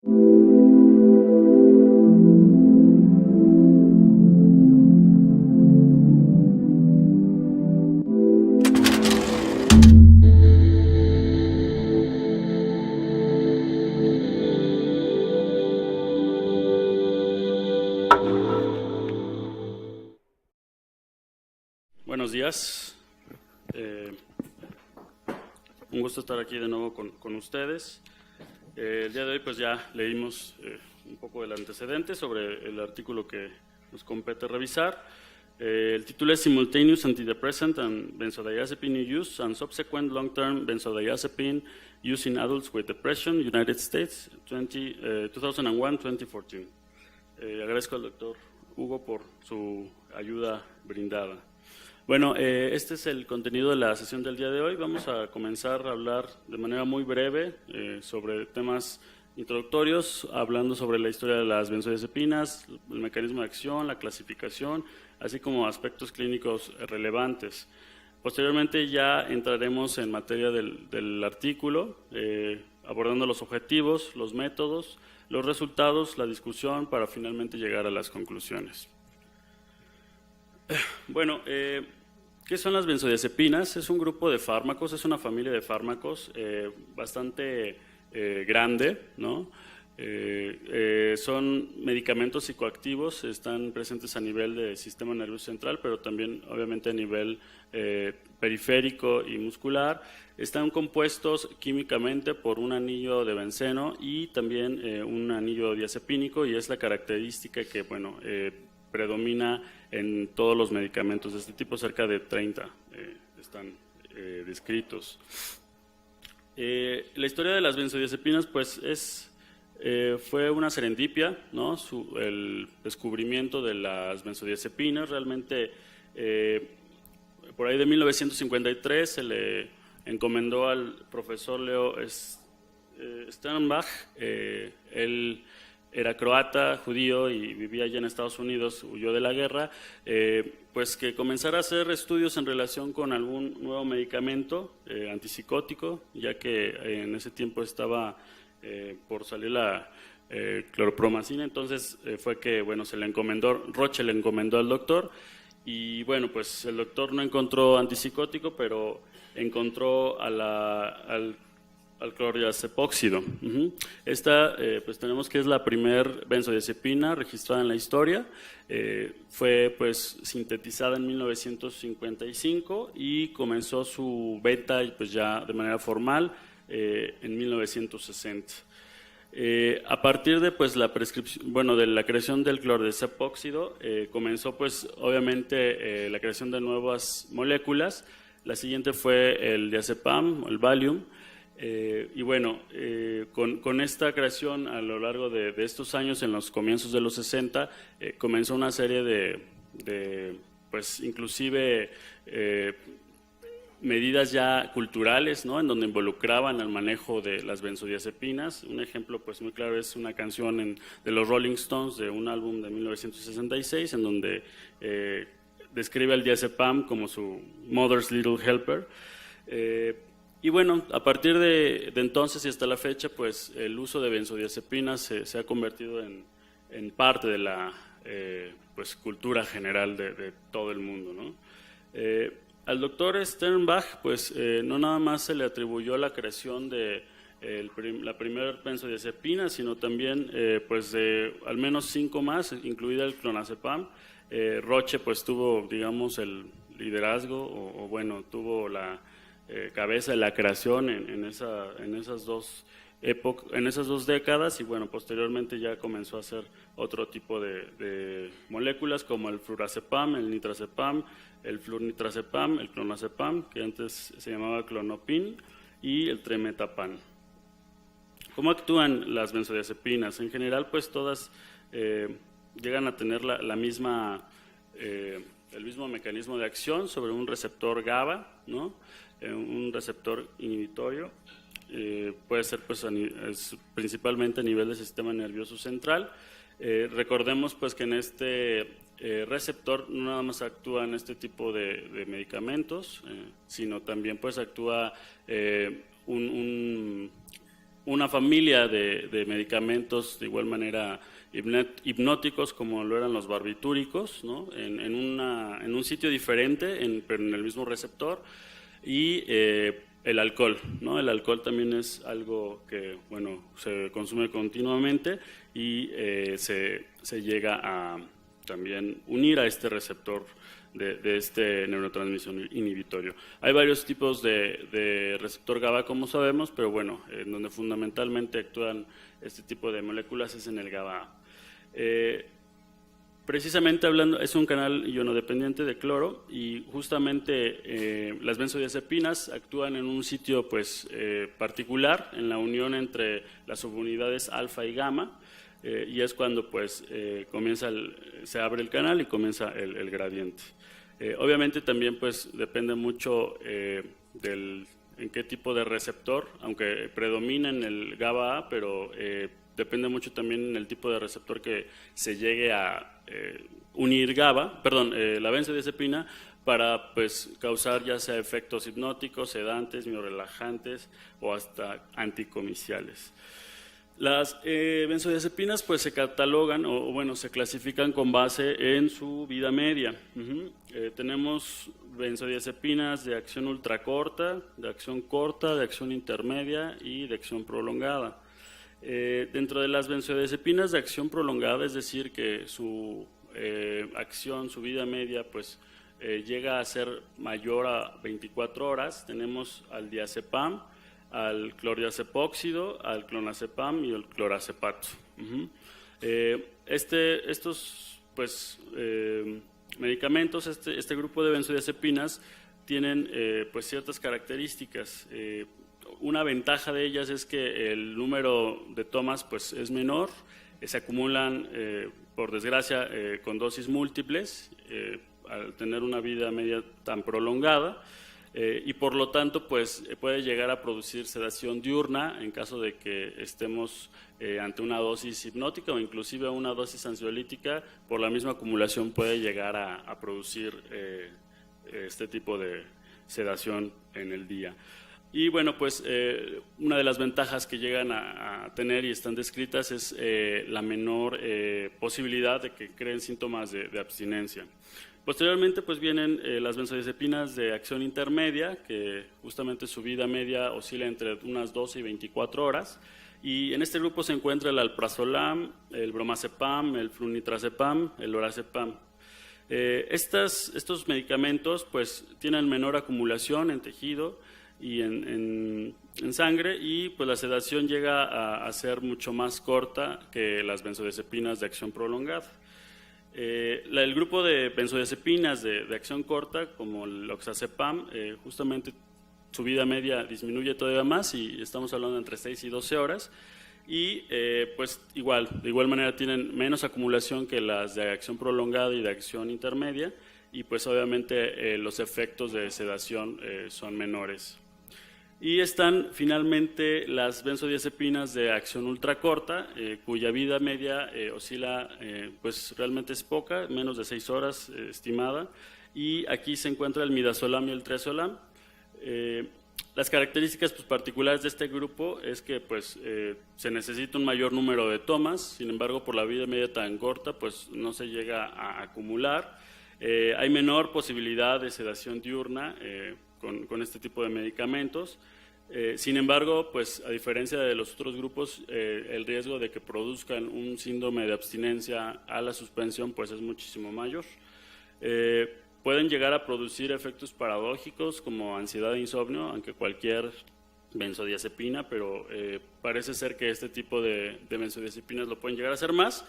Buenos días. Un gusto estar aquí de nuevo con ustedes. El día de hoy pues ya leímos un poco del antecedente sobre el artículo que nos compete revisar. El título es Simultaneous Antidepressant and Benzodiazepine Use and Subsequent Long-Term Benzodiazepine Use in Adults with Depression, United States, 2001-2014. Agradezco al doctor Hugo por su ayuda brindada. Bueno, este es el contenido de la sesión del día de hoy. Vamos a comenzar a hablar de manera muy breve sobre temas introductorios, hablando sobre la historia de las benzodiazepinas, el mecanismo de acción, la clasificación, así como aspectos clínicos relevantes. Posteriormente ya entraremos en materia del artículo, abordando los objetivos, los métodos, los resultados, la discusión, para finalmente llegar a las conclusiones. Bueno, ¿qué son las benzodiazepinas? Es un grupo de fármacos, es una familia de fármacos bastante grande, ¿no? Son medicamentos psicoactivos, están presentes a nivel del sistema nervioso central, pero también obviamente a nivel periférico y muscular. Están compuestos químicamente por un anillo de benceno y también un anillo diazepínico, y es la característica que, bueno, predomina en todos los medicamentos de este tipo. Cerca de 30 están descritos. La historia de las benzodiazepinas pues fue una serendipia, ¿no? El descubrimiento de las benzodiazepinas realmente por ahí de 1953 se le encomendó al profesor Leo Sternbach. Él era croata, judío, y vivía allá en Estados Unidos, huyó de la guerra, pues que comenzara a hacer estudios en relación con algún nuevo medicamento antipsicótico, ya que en ese tiempo estaba por salir la clorpromacina. Entonces fue que, bueno, Roche le encomendó al doctor, y bueno, pues el doctor no encontró antipsicótico, pero encontró al clordiazepóxido. Esta, pues tenemos que es la primer benzodiazepina registrada en la historia. Fue pues sintetizada en 1955 y comenzó su venta pues ya de manera formal en 1960. A partir de pues la prescripción, bueno, de la creación del clordiazepóxido, comenzó pues obviamente la creación de nuevas moléculas. La siguiente fue el diazepam, el Valium. Y bueno, con esta creación a lo largo de estos años, en los comienzos de los 60, comenzó una serie de pues inclusive medidas ya culturales, ¿no? En donde involucraban el manejo de las benzodiazepinas. Un ejemplo pues muy claro es una canción de los Rolling Stones, de un álbum de 1966, en donde describe al diazepam como su Mother's Little Helper. Y bueno, a partir de entonces y hasta la fecha, pues el uso de benzodiazepinas se ha convertido en parte de la pues, cultura general de todo el mundo, ¿no? Al doctor Sternbach, pues no nada más se le atribuyó la creación de la primera benzodiazepina, sino también pues de al menos 5 más, incluida el clonazepam. Roche pues tuvo, digamos, el liderazgo, o bueno, tuvo la cabeza de la creación en esas dos décadas, y bueno, posteriormente ya comenzó a hacer otro tipo de moléculas como el flurazepam, el nitrazepam, el flunitrazepam, el clonazepam, que antes se llamaba clonopin, y el tremetapán. ¿Cómo actúan las benzodiazepinas? En general, pues todas llegan a tener el mismo mecanismo de acción sobre un receptor GABA, ¿no? Un receptor inhibitorio. Puede ser pues, principalmente a nivel del sistema nervioso central. Recordemos pues que en este receptor no nada más actúa en este tipo de medicamentos, sino también pues actúa una familia de medicamentos de igual manera hipnóticos como lo eran los barbitúricos, ¿no? en un sitio diferente, pero en el mismo receptor, y el alcohol, ¿no? El alcohol también es algo que, bueno, se consume continuamente y se llega a también unir a este receptor de este neurotransmisor inhibitorio. Hay varios tipos de receptor GABA, como sabemos, pero bueno, en donde fundamentalmente actúan este tipo de moléculas es en el GABA. Precisamente hablando, es un canal ionodependiente de cloro y justamente las benzodiazepinas actúan en un sitio pues, particular, en la unión entre las subunidades alfa y gamma, y es cuando pues, se abre el canal y comienza el gradiente. Obviamente también pues, depende mucho en qué tipo de receptor, aunque predomina en el GABA-A, pero depende mucho también en el tipo de receptor que se llegue a unir la benzodiazepina para pues, causar ya sea efectos hipnóticos, sedantes, miorelajantes o hasta anticomiciales. Las benzodiazepinas pues, se catalogan o bueno, se clasifican con base en su vida media. Tenemos benzodiazepinas de acción ultracorta, de acción corta, de acción intermedia y de acción prolongada. Dentro de las benzodiazepinas de acción prolongada, es decir, que su acción, su vida media, pues llega a ser mayor a 24 horas, tenemos al diazepam, al clordiazepóxido, al clonazepam y al clorazepato. Estos pues, medicamentos, este grupo de benzodiazepinas tienen pues, ciertas características. Una ventaja de ellas es que el número de tomas pues, es menor, se acumulan, por desgracia, con dosis múltiples, al tener una vida media tan prolongada, y por lo tanto pues, puede llegar a producir sedación diurna en caso de que estemos ante una dosis hipnótica o inclusive una dosis ansiolítica, por la misma acumulación puede llegar a producir este tipo de sedación en el día. Y bueno, pues una de las ventajas que llegan a tener y están descritas es la menor posibilidad de que creen síntomas de abstinencia. Posteriormente pues vienen las benzodiazepinas de acción intermedia, que justamente su vida media oscila entre unas 12 y 24 horas. Y en este grupo se encuentra el alprazolam, el bromazepam, el flunitrazepam, el lorazepam. Estos medicamentos pues tienen menor acumulación en tejido y en sangre, y pues la sedación llega a ser mucho más corta que las benzodiazepinas de acción prolongada. El grupo de benzodiazepinas de acción corta, como el oxazepam, justamente su vida media disminuye todavía más y estamos hablando entre 6 y 12 horas, y pues de igual manera tienen menos acumulación que las de acción prolongada y de acción intermedia, y pues obviamente los efectos de sedación son menores. Y están finalmente las benzodiazepinas de acción ultracorta, cuya vida media oscila, pues realmente es poca, menos de 6 horas estimada, y aquí se encuentra el midazolam y el triazolam. Las características pues, particulares de este grupo es que pues, se necesita un mayor número de tomas, sin embargo por la vida media tan corta pues, no se llega a acumular. Hay menor posibilidad de sedación diurna con este tipo de medicamentos. Sin embargo, pues a diferencia de los otros grupos, el riesgo de que produzcan un síndrome de abstinencia a la suspensión pues es muchísimo mayor. Pueden llegar a producir efectos paradójicos como ansiedad e insomnio, aunque cualquier benzodiazepina, pero parece ser que este tipo de benzodiazepinas lo pueden llegar a hacer más.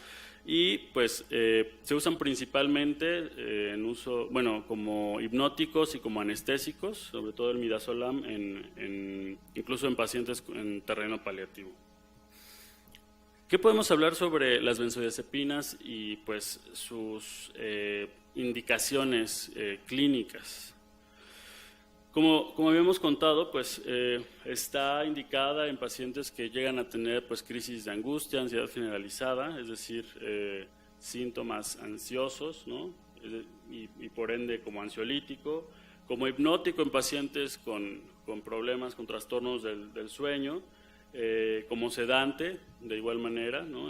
Y pues se usan principalmente en uso, bueno, como hipnóticos y como anestésicos, sobre todo el midazolam, incluso en pacientes en terreno paliativo. ¿Qué podemos hablar sobre las benzodiazepinas y pues sus indicaciones clínicas? Como habíamos contado, pues está indicada en pacientes que llegan a tener pues, crisis de angustia, ansiedad generalizada, es decir, síntomas ansiosos, ¿no? y por ende como ansiolítico, como hipnótico en pacientes con problemas, con trastornos del sueño, como sedante, de igual manera, ¿no?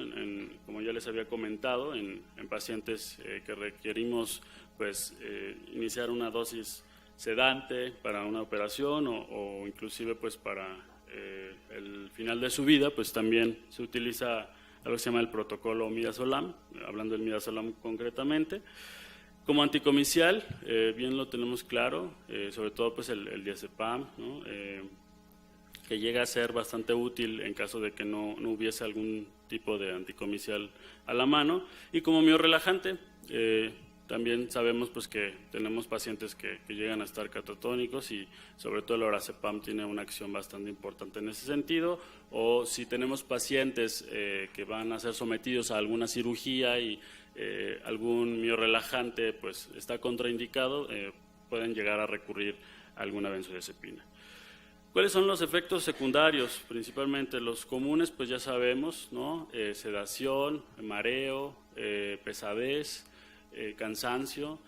Como ya les había comentado, en pacientes que requerimos pues, iniciar una dosis sedante para una operación o inclusive pues, para el final de su vida, pues también se utiliza algo que se llama el protocolo midazolam, hablando del midazolam concretamente. Como anticomicial, bien lo tenemos claro, sobre todo pues el diazepam, ¿no? Que llega a ser bastante útil en caso de que no hubiese algún tipo de anticomicial a la mano. Y como miorrelajante, también sabemos pues, que tenemos pacientes que llegan a estar catatónicos y sobre todo el orazepam tiene una acción bastante importante en ese sentido. O si tenemos pacientes que van a ser sometidos a alguna cirugía y algún miorrelajante pues, está contraindicado, pueden llegar a recurrir a alguna benzodiazepina. ¿Cuáles son los efectos secundarios? Principalmente los comunes, pues ya sabemos, ¿no? Sedación, mareo, pesadez, cansancio,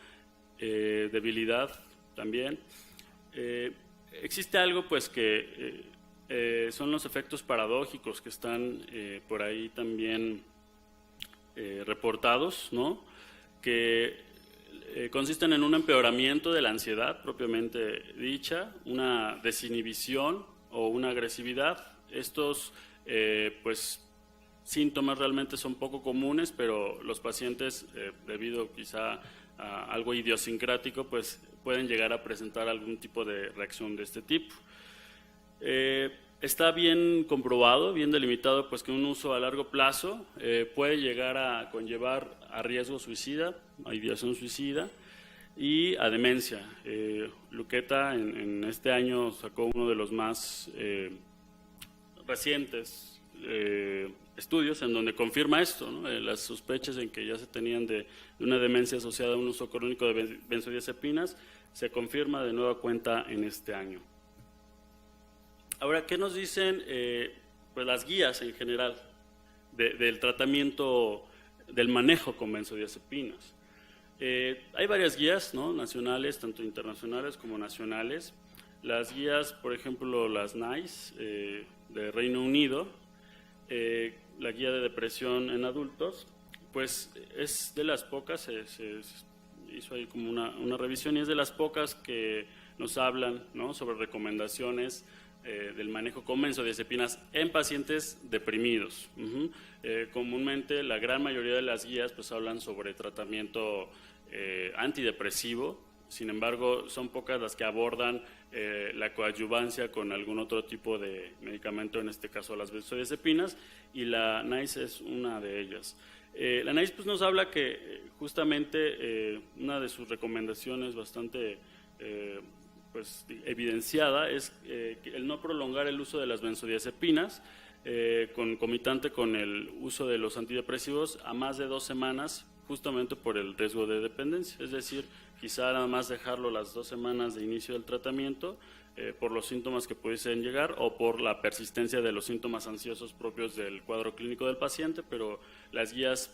debilidad también. Existe algo pues que son los efectos paradójicos que están por ahí también reportados, ¿no? Que consisten en un empeoramiento de la ansiedad propiamente dicha, una desinhibición o una agresividad. Estos pues, síntomas realmente son poco comunes, pero los pacientes, debido quizá a algo idiosincrático, pues pueden llegar a presentar algún tipo de reacción de este tipo. Está bien comprobado, bien delimitado, pues que un uso a largo plazo puede llegar a conllevar a riesgo suicida, a ideación suicida y a demencia. Luqueta en este año sacó uno de los más recientes estudios en donde confirma esto, ¿no? Las sospechas en que ya se tenían de una demencia asociada a un uso crónico de benzodiazepinas se confirma de nueva cuenta en este año. Ahora, ¿qué nos dicen pues las guías en general del tratamiento, del manejo con benzodiazepinas? Hay varias guías, ¿no? Nacionales, tanto internacionales como nacionales. Las guías, por ejemplo, las NICE de Reino Unido, la guía de depresión en adultos, pues es de las pocas, se hizo ahí como una revisión y es de las pocas que nos hablan, ¿no? Sobre recomendaciones del manejo con benzodiazepinas en pacientes deprimidos. Comúnmente la gran mayoría de las guías pues hablan sobre tratamiento antidepresivo, sin embargo son pocas las que abordan la coadyuvancia con algún otro tipo de medicamento, en este caso las benzodiazepinas, y la NICE es una de ellas. La NICE pues, nos habla que justamente una de sus recomendaciones bastante pues, evidenciada es el no prolongar el uso de las benzodiazepinas concomitante con el uso de los antidepresivos a más de 2 semanas, justamente por el riesgo de dependencia. Es decir, quizá nada más dejarlo las 2 semanas de inicio del tratamiento por los síntomas que pudiesen llegar o por la persistencia de los síntomas ansiosos propios del cuadro clínico del paciente, pero las guías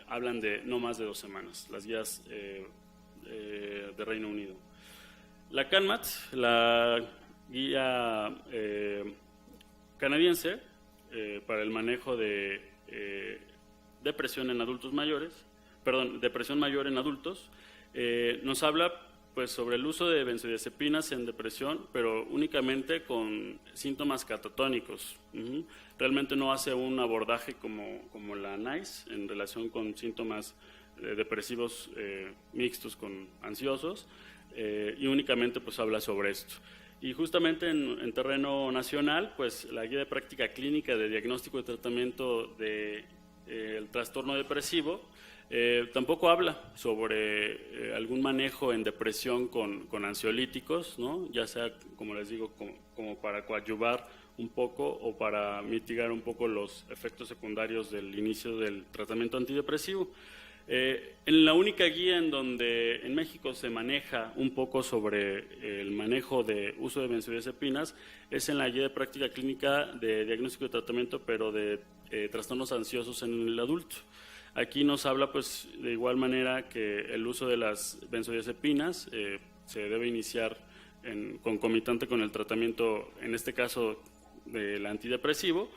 hablan de no más de 2 semanas, las guías de Reino Unido. La CANMAT, la guía canadiense para el manejo de depresión en adultos mayores, depresión mayor en adultos, nos habla pues, sobre el uso de benzodiazepinas en depresión, pero únicamente con síntomas catatónicos. Realmente no hace un abordaje como la NICE en relación con síntomas depresivos mixtos con ansiosos, y únicamente pues habla sobre esto. Y justamente en terreno nacional, pues la guía de práctica clínica de diagnóstico y tratamiento del trastorno depresivo tampoco habla sobre algún manejo en depresión con ansiolíticos, ¿no? Ya sea, como les digo, como para coadyuvar un poco o para mitigar un poco los efectos secundarios del inicio del tratamiento antidepresivo. En la única guía en donde en México se maneja un poco sobre el manejo de uso de benzodiazepinas es en la guía de práctica clínica de diagnóstico y tratamiento, pero de trastornos ansiosos en el adulto. Aquí nos habla pues de igual manera que el uso de las benzodiazepinas se debe iniciar concomitante con el tratamiento, en este caso del antidepresivo.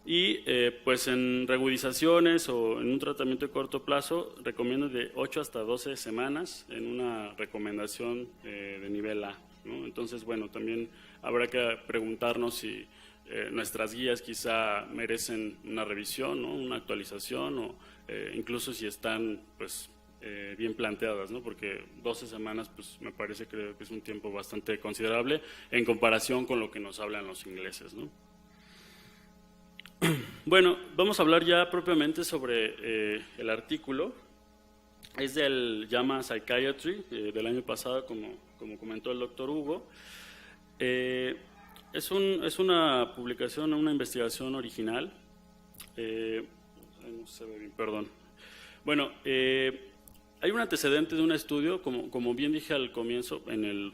Y pues en reagudizaciones o en un tratamiento de corto plazo recomiendo de 8 hasta 12 semanas en una recomendación de nivel A, ¿no? Entonces, bueno, también habrá que preguntarnos si nuestras guías quizá merecen una revisión, ¿no? Una actualización o incluso si están pues bien planteadas, ¿no? Porque 12 semanas pues me parece que es un tiempo bastante considerable en comparación con lo que nos hablan los ingleses, ¿no? Bueno, vamos a hablar ya propiamente sobre el artículo. Es del JAMA Psychiatry del año pasado, como comentó el doctor Hugo. Es una publicación, una investigación original. No se ve bien, perdón. Bueno, hay un antecedente de un estudio, como bien dije al comienzo en el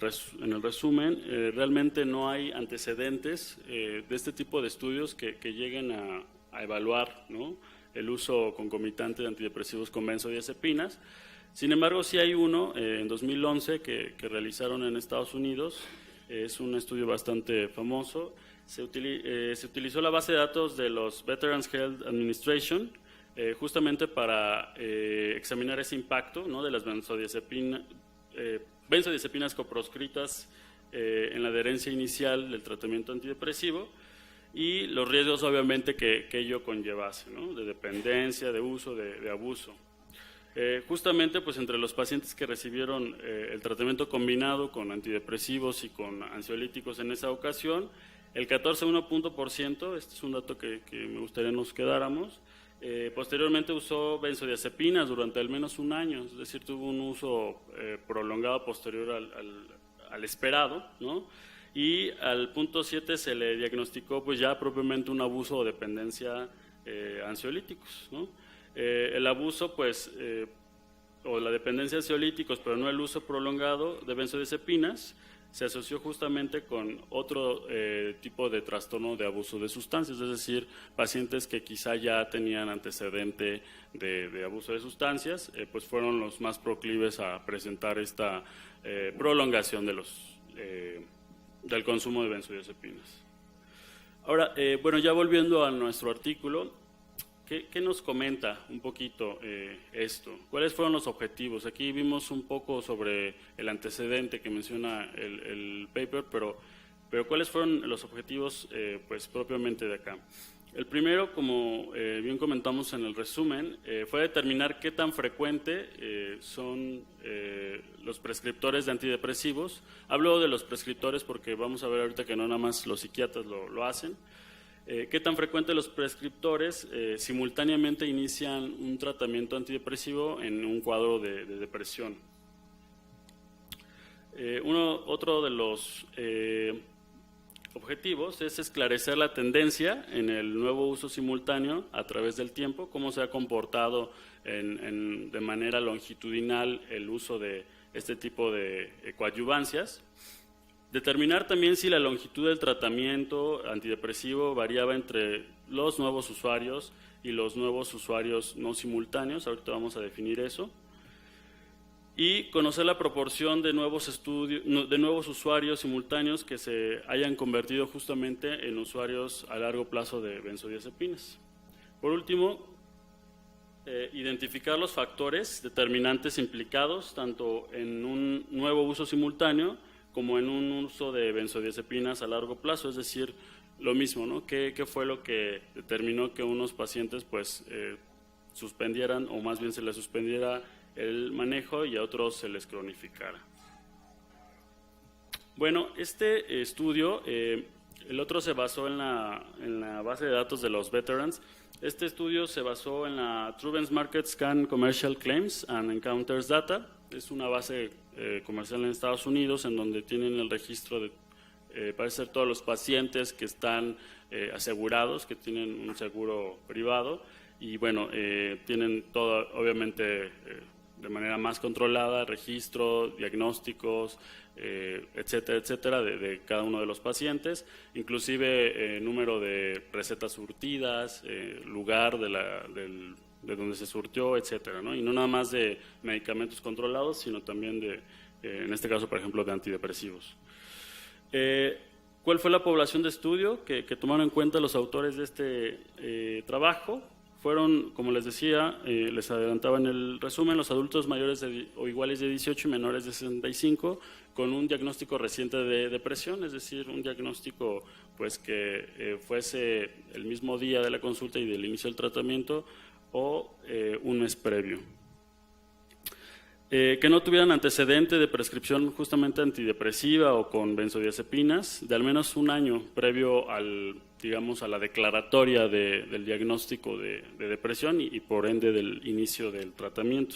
resumen, realmente no hay antecedentes de este tipo de estudios que lleguen a evaluar, ¿no?, el uso concomitante de antidepresivos con benzodiazepinas. Sin embargo, sí hay uno en 2011 que realizaron en Estados Unidos. Es un estudio bastante famoso. Se utilizó la base de datos de los Veterans Health Administration justamente para examinar ese impacto, ¿no?, de las benzodiazepinas coproscritas en la adherencia inicial del tratamiento antidepresivo y los riesgos obviamente que ello conllevase, ¿no?, de dependencia, de uso, de abuso. Justamente pues entre los pacientes que recibieron el tratamiento combinado con antidepresivos y con ansiolíticos en esa ocasión, el 14,1%, este es un dato que me gustaría nos quedáramos, posteriormente usó benzodiazepinas durante al menos un año, es decir, tuvo un uso prolongado posterior al esperado, ¿no? Y al punto 7 se le diagnosticó pues ya propiamente un abuso o dependencia ansiolíticos, ¿no? El abuso pues o la dependencia de ansiolíticos, pero no el uso prolongado de benzodiazepinas, se asoció justamente con otro tipo de trastorno de abuso de sustancias, es decir, pacientes que quizá ya tenían antecedente de abuso de sustancias, pues fueron los más proclives a presentar esta prolongación del consumo de benzodiazepinas. Ahora, bueno, ya volviendo a nuestro artículo, ¿qué nos comenta un poquito esto? ¿Cuáles fueron los objetivos? Aquí vimos un poco sobre el antecedente que menciona el paper, pero ¿cuáles fueron los objetivos pues propiamente de acá? El primero, como bien comentamos en el resumen, fue determinar qué tan frecuente son los prescriptores de antidepresivos. Hablo de los prescriptores porque vamos a ver ahorita que no nada más los psiquiatras lo hacen. ¿Qué tan frecuente los prescriptores simultáneamente inician un tratamiento antidepresivo en un cuadro de depresión? Otro de los objetivos es esclarecer la tendencia en el nuevo uso simultáneo a través del tiempo, cómo se ha comportado de manera longitudinal el uso de este tipo de coadyuvancias. Determinar también si la longitud del tratamiento antidepresivo variaba entre los nuevos usuarios y los nuevos usuarios no simultáneos, ahorita vamos a definir eso. Y conocer la proporción de nuevos usuarios simultáneos que se hayan convertido justamente en usuarios a largo plazo de benzodiazepinas. Por último, identificar los factores determinantes implicados tanto en un nuevo uso simultáneo como en un uso de benzodiazepinas a largo plazo, es decir, lo mismo, ¿no? ¿Qué fue lo que determinó que unos pacientes pues suspendieran o más bien se les suspendiera el manejo y a otros se les cronificara? Bueno, este estudio, el otro se basó en la base de datos de los veterans. Este estudio se basó en la Truven's Market Scan Commercial Claims and Encounters Data. Es una base comercial en Estados Unidos en donde tienen el registro de, parece ser todos los pacientes que están asegurados, que tienen un seguro privado y bueno, tienen todo, obviamente, de manera más controlada, registro, diagnósticos, etcétera, etcétera, de cada uno de los pacientes, inclusive número de recetas surtidas, lugar de donde se surtió, etcétera, ¿no? Y no nada más de medicamentos controlados, sino también en este caso, por ejemplo, de antidepresivos. ¿Cuál fue la población de estudio que tomaron en cuenta los autores de este trabajo? Fueron, como les decía, les adelantaba en el resumen, los adultos mayores o iguales de 18 y menores de 65 con un diagnóstico reciente de depresión, es decir, un diagnóstico pues, que fuese el mismo día de la consulta y del inicio del tratamiento o un mes previo. Que no tuvieran antecedente de prescripción justamente antidepresiva o con benzodiazepinas de al menos un año previo digamos, a la declaratoria del diagnóstico de depresión y por ende del inicio del tratamiento.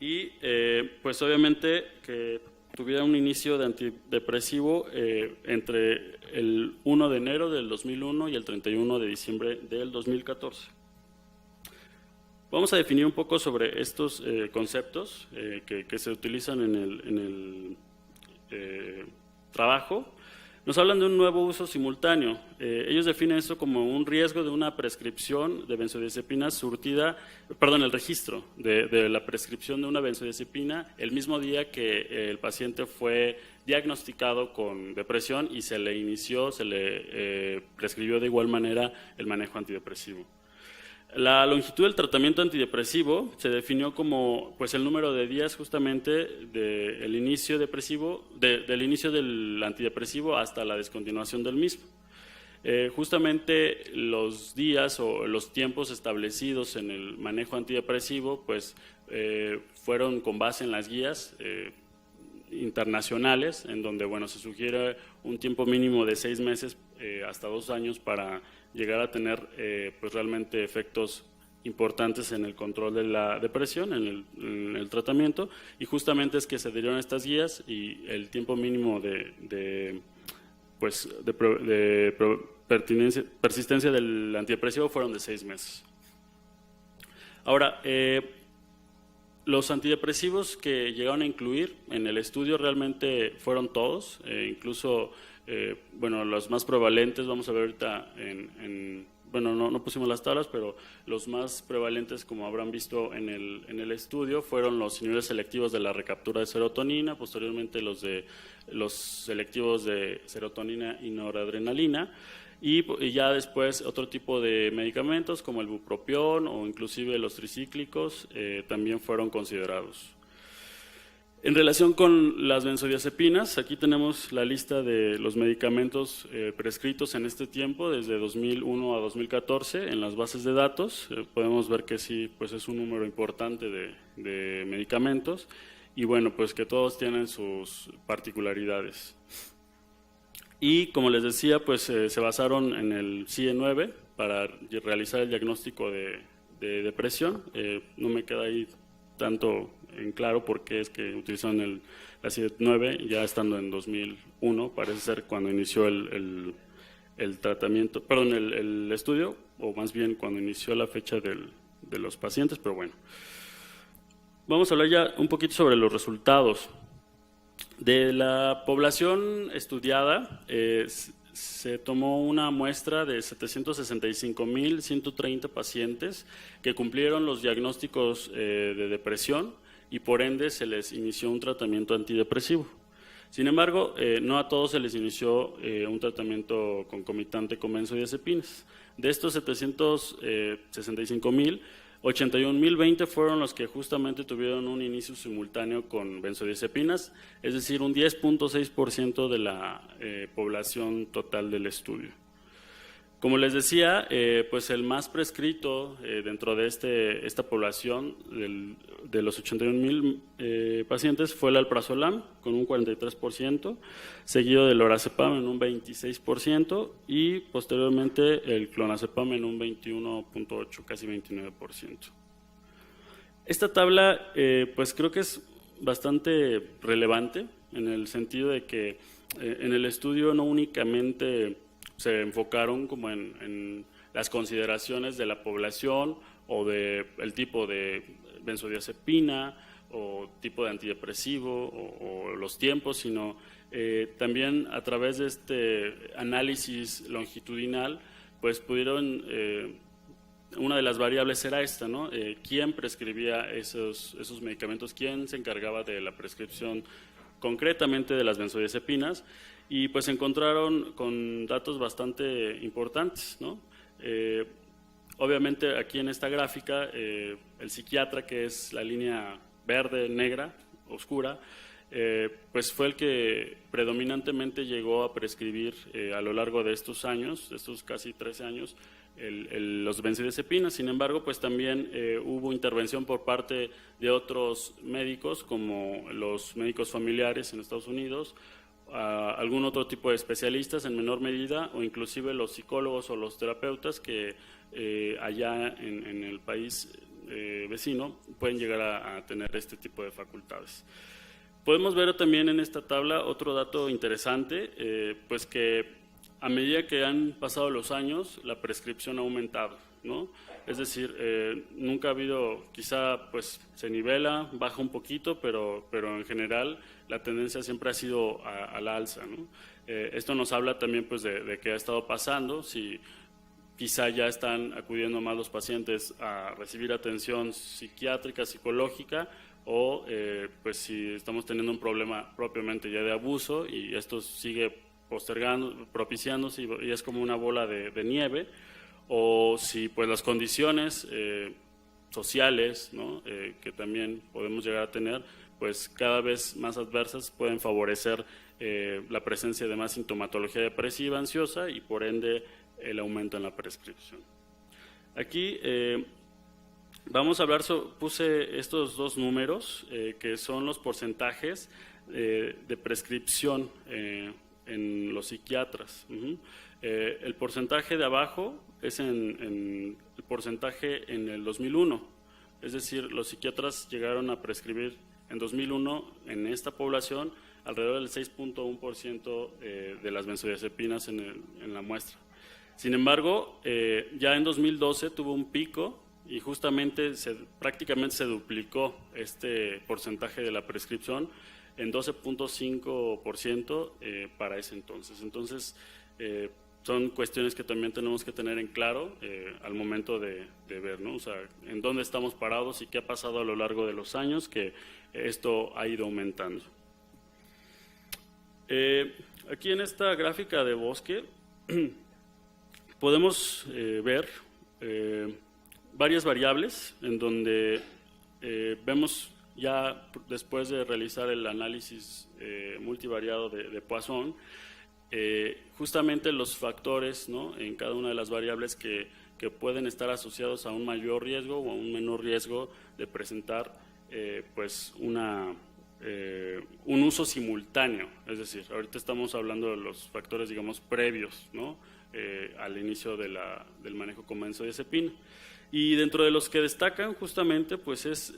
Y pues obviamente que tuviera un inicio de antidepresivo entre el 1 de enero del 2001 y el 31 de diciembre del 2014. Vamos a definir un poco sobre estos conceptos que se utilizan en el trabajo. Nos hablan de un nuevo uso simultáneo. Ellos definen esto como un riesgo de una prescripción de benzodiazepinas surtida, perdón, el registro de la prescripción de una benzodiazepina el mismo día que el paciente fue diagnosticado con depresión y se le prescribió de igual manera el manejo antidepresivo. La longitud del tratamiento antidepresivo se definió como pues, el número de días justamente del inicio del antidepresivo hasta la descontinuación del mismo. Justamente los días o los tiempos establecidos en el manejo antidepresivo pues, fueron con base en las guías internacionales, en donde bueno, se sugiere un tiempo mínimo de 6 meses hasta 2 años para llegar a tener pues realmente efectos importantes en el control de la depresión, en el tratamiento, y justamente es que se dieron estas guías y el tiempo mínimo de persistencia del antidepresivo fueron de 6 meses. Ahora, los antidepresivos que llegaron a incluir en el estudio realmente fueron todos, incluso bueno, los más prevalentes, vamos a ver ahorita bueno, no pusimos las tablas, pero los más prevalentes, como habrán visto en el estudio, fueron los inhibidores selectivos de la recaptura de serotonina, posteriormente los selectivos de serotonina y noradrenalina, y ya después otro tipo de medicamentos como el bupropión o inclusive los tricíclicos también fueron considerados. En relación con las benzodiazepinas, aquí tenemos la lista de los medicamentos prescritos en este tiempo, desde 2001 a 2014, en las bases de datos. Podemos ver que sí, pues es un número importante de medicamentos y bueno, pues que todos tienen sus particularidades. Y como les decía, pues se basaron en el CIE-9 para realizar el diagnóstico de depresión. No me queda ahí tanto en claro por qué es que utilizaron la CIE-9 ya estando en 2001, parece ser cuando inició el tratamiento, perdón, el estudio, o más bien cuando inició la fecha de los pacientes, pero bueno. Vamos a hablar ya un poquito sobre los resultados. De la población estudiada, se tomó una muestra de 765.130 pacientes que cumplieron los diagnósticos de depresión y por ende se les inició un tratamiento antidepresivo. Sin embargo, no a todos se les inició un tratamiento concomitante con benzodiazepinas. De estos 765.000, 81.020 fueron los que justamente tuvieron un inicio simultáneo con benzodiazepinas, es decir, un 10.6% de la población total del estudio. Como les decía, pues el más prescrito dentro de esta población de los 81.000 pacientes fue el alprazolam con un 43%, seguido del lorazepam en un 26% y posteriormente el clonazepam en un 21.8%, casi 29%. Esta tabla pues creo que es bastante relevante en el sentido de que en el estudio no únicamente se enfocaron como en las consideraciones de la población o del tipo de benzodiazepina o tipo de antidepresivo o los tiempos, sino también a través de este análisis longitudinal, pues pudieron, una de las variables era esta, ¿no? ¿Quién prescribía esos medicamentos? ¿Quién se encargaba de la prescripción concretamente de las benzodiazepinas, y pues se encontraron con datos bastante importantes, ¿no? Obviamente aquí en esta gráfica el psiquiatra, que es la línea verde, negra, oscura, pues fue el que predominantemente llegó a prescribir a lo largo de estos años, de estos casi 13 años, los benzodiazepinas. Sin embargo, pues también hubo intervención por parte de otros médicos, como los médicos familiares en Estados Unidos, algún otro tipo de especialistas en menor medida, o inclusive los psicólogos o los terapeutas que allá en el país vecino pueden llegar a tener este tipo de facultades. Podemos ver también en esta tabla otro dato interesante, pues que a medida que han pasado los años, la prescripción ha aumentado, ¿no? Es decir, nunca ha habido, quizá pues se nivela, baja un poquito, pero en general la tendencia siempre ha sido a la alza, ¿no? Esto nos habla también pues de qué ha estado pasando, si quizá ya están acudiendo más los pacientes a recibir atención psiquiátrica, psicológica, o pues si estamos teniendo un problema propiamente ya de abuso y esto sigue postergando, propiciándose y es como una bola de nieve, o si pues las condiciones sociales, ¿no? Que también podemos llegar a tener, pues cada vez más adversas, pueden favorecer la presencia de más sintomatología depresiva, ansiosa, y por ende el aumento en la prescripción. Aquí vamos a hablar, puse estos dos números que son los porcentajes de prescripción en los psiquiatras. El porcentaje de abajo es el porcentaje en el 2001, es decir, los psiquiatras llegaron a prescribir en 2001 en esta población alrededor del 6.1% de las benzodiazepinas en la muestra. Sin embargo, ya en 2012 tuvo un pico y justamente prácticamente se duplicó este porcentaje de la prescripción en 12.5% para ese entonces. Entonces, son cuestiones que también tenemos que tener en claro al momento de ver, ¿no? O sea, en dónde estamos parados y qué ha pasado a lo largo de los años que esto ha ido aumentando. Aquí en esta gráfica de bosque podemos ver varias variables en donde vemos ya después de realizar el análisis multivariado de Poisson, justamente los factores, ¿no? En cada una de las variables que pueden estar asociados a un mayor riesgo o a un menor riesgo de presentar pues un uso simultáneo. Es decir, ahorita estamos hablando de los factores, digamos, previos, ¿no? Al inicio del manejo con benzodiazepina. Y dentro de los que destacan justamente pues es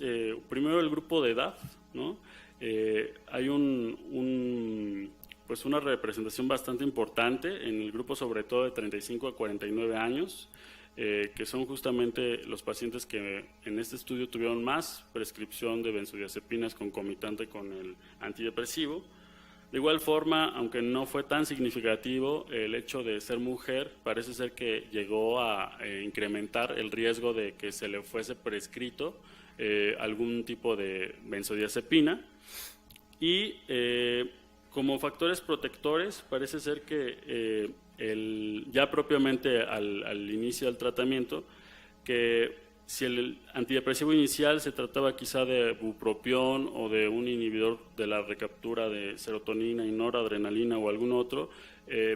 primero el grupo de edad, ¿no? Hay pues una representación bastante importante en el grupo, sobre todo de 35 a 49 años, que son justamente los pacientes que en este estudio tuvieron más prescripción de benzodiazepinas concomitante con el antidepresivo. De igual forma, aunque no fue tan significativo, el hecho de ser mujer parece ser que llegó a incrementar el riesgo de que se le fuese prescrito algún tipo de benzodiazepina. Y como factores protectores, parece ser que ya propiamente al inicio del tratamiento, que si el antidepresivo inicial se trataba quizá de bupropión o de un inhibidor de la recaptura de serotonina y noradrenalina o algún otro,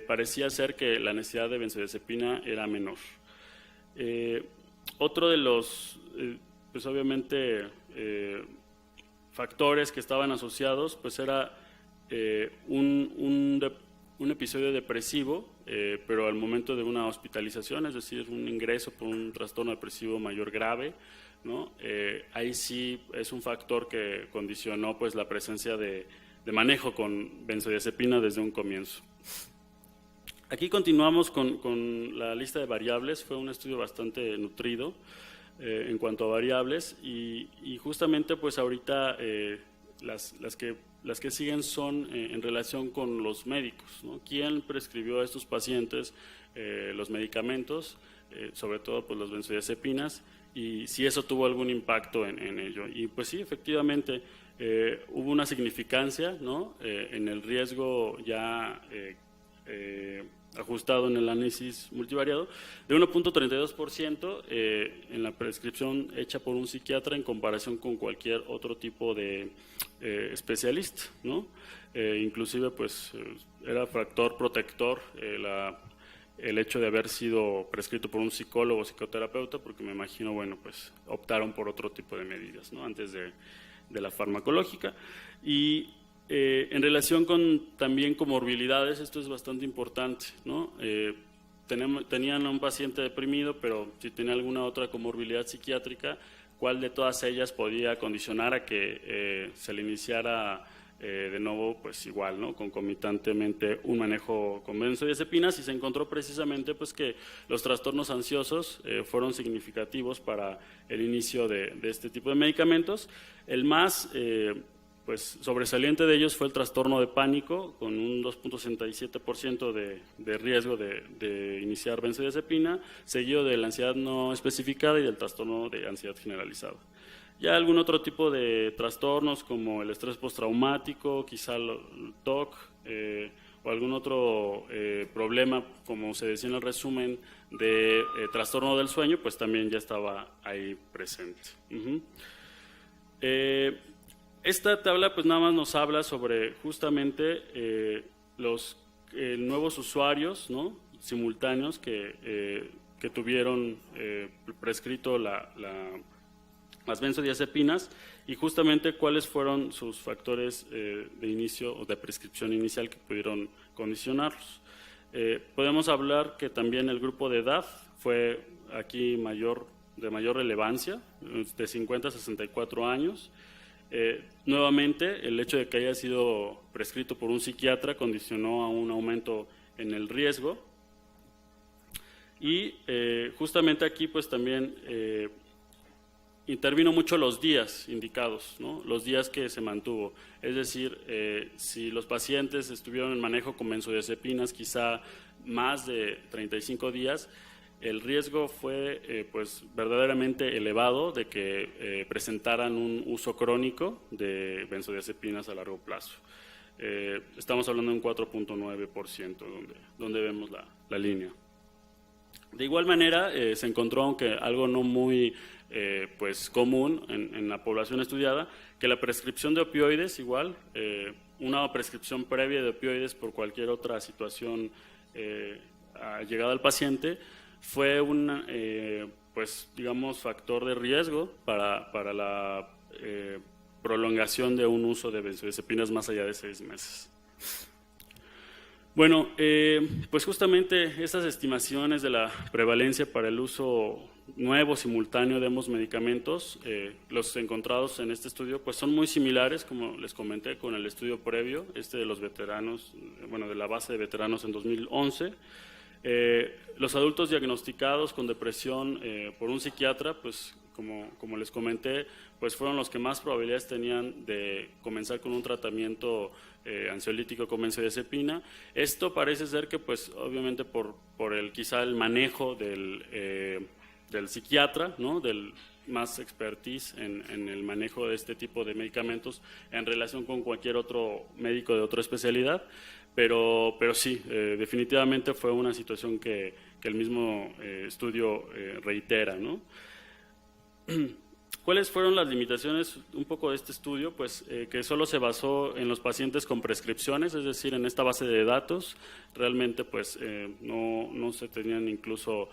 parecía ser que la necesidad de benzodiazepina era menor. Otro de los, pues obviamente, factores que estaban asociados, pues era un episodio depresivo, pero al momento de una hospitalización, es decir, un ingreso por un trastorno depresivo mayor grave, ¿no? Ahí sí es un factor que condicionó pues la presencia de manejo con benzodiazepina desde un comienzo. Aquí continuamos con la lista de variables. Fue un estudio bastante nutrido en cuanto a variables y justamente pues ahorita las que siguen son en relación con los médicos, ¿no? ¿Quién prescribió a estos pacientes los medicamentos? sobre todo pues las benzodiazepinas, y si eso tuvo algún impacto en ello. Y pues sí, efectivamente, hubo una significancia, ¿no?, en el riesgo ya ajustado en el análisis multivariado de 1.32% en la prescripción hecha por un psiquiatra en comparación con cualquier otro tipo de especialista, ¿no? Inclusive pues era factor protector el hecho de haber sido prescrito por un psicólogo o psicoterapeuta, porque me imagino, bueno, pues optaron por otro tipo de medidas, ¿no?, antes de la farmacológica. Y en relación con también comorbilidades, esto es bastante importante, ¿no? Tenían a un paciente deprimido, pero si tenía alguna otra comorbilidad psiquiátrica, ¿cuál de todas ellas podía condicionar a que se le iniciara de nuevo, pues igual, ¿no?, concomitantemente un manejo con benzodiazepinas? Y se encontró precisamente pues que los trastornos ansiosos fueron significativos para el inicio de este tipo de medicamentos. El más pues sobresaliente de ellos fue el trastorno de pánico, con un 2.67% de riesgo de iniciar benzodiazepina, seguido de la ansiedad no especificada y del trastorno de ansiedad generalizada. Ya algún otro tipo de trastornos como el estrés postraumático, quizá el TOC o algún otro problema, como se decía en el resumen, de trastorno del sueño, pues también ya estaba ahí presente. Esta tabla pues nada más nos habla sobre justamente los nuevos usuarios, ¿no?, simultáneos que tuvieron prescrito las benzodiazepinas, y justamente cuáles fueron sus factores de inicio o de prescripción inicial que pudieron condicionarlos. Podemos hablar que también el grupo de edad fue aquí de mayor relevancia, de 50 a 64 años. Nuevamente, el hecho de que haya sido prescrito por un psiquiatra condicionó a un aumento en el riesgo, y justamente aquí pues también intervino mucho los días indicados, ¿no?, los días que se mantuvo. Es decir, si los pacientes estuvieron en manejo con benzodiazepinas quizá más de 35 días, el riesgo fue pues verdaderamente elevado de que presentaran un uso crónico de benzodiazepinas a largo plazo. Estamos hablando de un 4.9%, donde vemos la línea. De igual manera, se encontró, aunque algo no muy pues común en la población estudiada, que la prescripción de opioides, igual, una prescripción previa de opioides por cualquier otra situación llegada al paciente, fue un, pues digamos, factor de riesgo para la prolongación de un uso de benzodiazepinas más allá de 6 meses. Bueno, pues justamente estas estimaciones de la prevalencia para el uso nuevo, simultáneo de ambos medicamentos, los encontrados en este estudio, pues son muy similares, como les comenté, con el estudio previo, de los veteranos, bueno, de la base de veteranos en 2011. Los adultos diagnosticados con depresión por un psiquiatra, pues como les comenté, pues fueron los que más probabilidades tenían de comenzar con un tratamiento ansiolítico con benzodiazepina. Esto parece ser que pues obviamente por quizá el manejo del psiquiatra, ¿no?, del más expertise en el manejo de este tipo de medicamentos en relación con cualquier otro médico de otra especialidad. Pero sí, definitivamente fue una situación que el mismo estudio reitera, ¿no? ¿Cuáles fueron las limitaciones un poco de este estudio? Pues que solo se basó en los pacientes con prescripciones, es decir, en esta base de datos. Realmente pues no se tenían incluso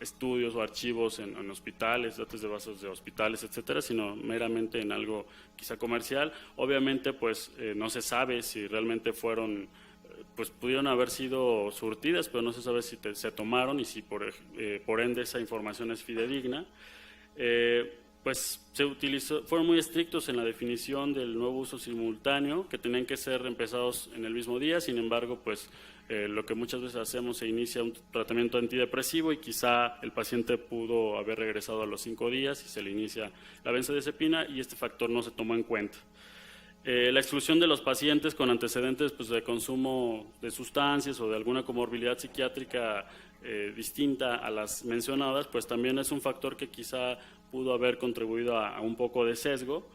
estudios o archivos en hospitales, datos de bases de hospitales, etcétera, sino meramente en algo quizá comercial. Obviamente pues no se sabe si realmente fueron, pues pudieron haber sido surtidas, pero no se sabe si se tomaron y si por ende esa información es fidedigna. Pues fueron muy estrictos en la definición del nuevo uso simultáneo, que tenían que ser empezados en el mismo día. Sin embargo, pues lo que muchas veces hacemos, se inicia un tratamiento antidepresivo y quizá el paciente pudo haber regresado a los 5 días y se le inicia la benzodiazepina y este factor no se tomó en cuenta. La exclusión de los pacientes con antecedentes pues, de consumo de sustancias o de alguna comorbilidad psiquiátrica distinta a las mencionadas, pues también es un factor que quizá pudo haber contribuido a un poco de sesgo.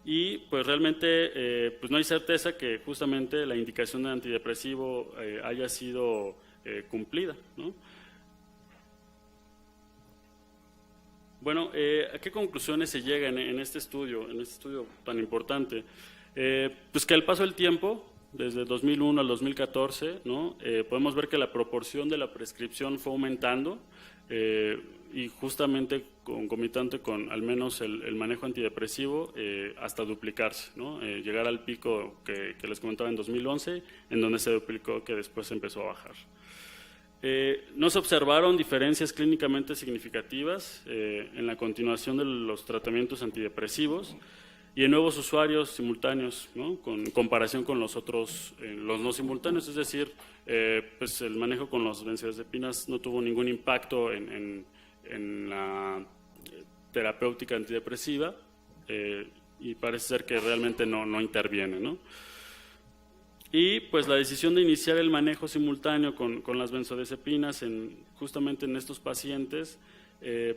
Y pues realmente pues no hay certeza que justamente la indicación de antidepresivo haya sido cumplida, ¿no? Bueno, ¿a qué conclusiones se llega en este estudio tan importante? Pues que al paso del tiempo, desde 2001 al 2014, ¿no? Podemos ver que la proporción de la prescripción fue aumentando y justamente concomitante con al menos el manejo antidepresivo hasta duplicarse, ¿no? Llegar al pico que les comentaba en 2011, en donde se duplicó, que después empezó a bajar. No se observaron diferencias clínicamente significativas en la continuación de los tratamientos antidepresivos y en nuevos usuarios simultáneos, ¿no? Con comparación con los otros, los no simultáneos, es decir, pues el manejo con los benzodiazepinas no tuvo ningún impacto en la terapéutica antidepresiva y parece ser que realmente no interviene, ¿no? Y pues la decisión de iniciar el manejo simultáneo con las benzodiazepinas justamente en estos pacientes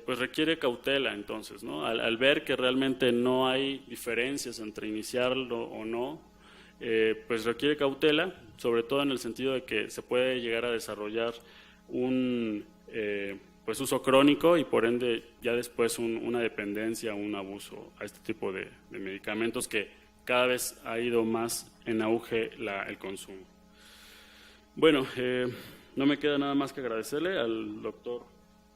pues requiere cautela entonces, ¿no? Al ver que realmente no hay diferencias entre iniciarlo o no, pues requiere cautela, sobre todo en el sentido de que se puede llegar a desarrollar un pues uso crónico y por ende ya después una dependencia, un abuso a este tipo de medicamentos que cada vez ha ido más en auge el consumo. Bueno, no me queda nada más que agradecerle al doctor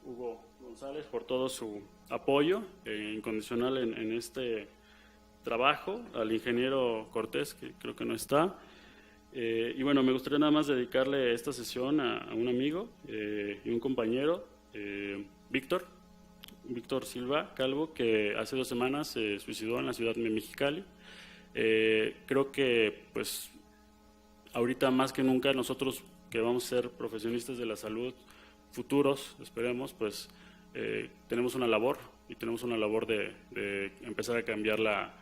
Hugo González por todo su apoyo incondicional en este trabajo, al ingeniero Cortés, que creo que no está, y bueno, me gustaría nada más dedicarle esta sesión a un amigo y un compañero, Víctor Silva Calvo, que hace 2 semanas se suicidó en la ciudad de Mexicali. Creo que pues ahorita más que nunca nosotros que vamos a ser profesionistas de la salud futuros, esperemos, pues tenemos una labor de empezar a cambiar la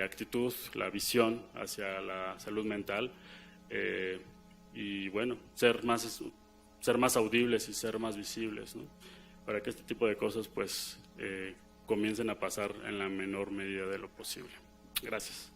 actitud, la visión hacia la salud mental y bueno, ser más audibles y ser más visibles, ¿no? Para que este tipo de cosas pues comiencen a pasar en la menor medida de lo posible. Gracias.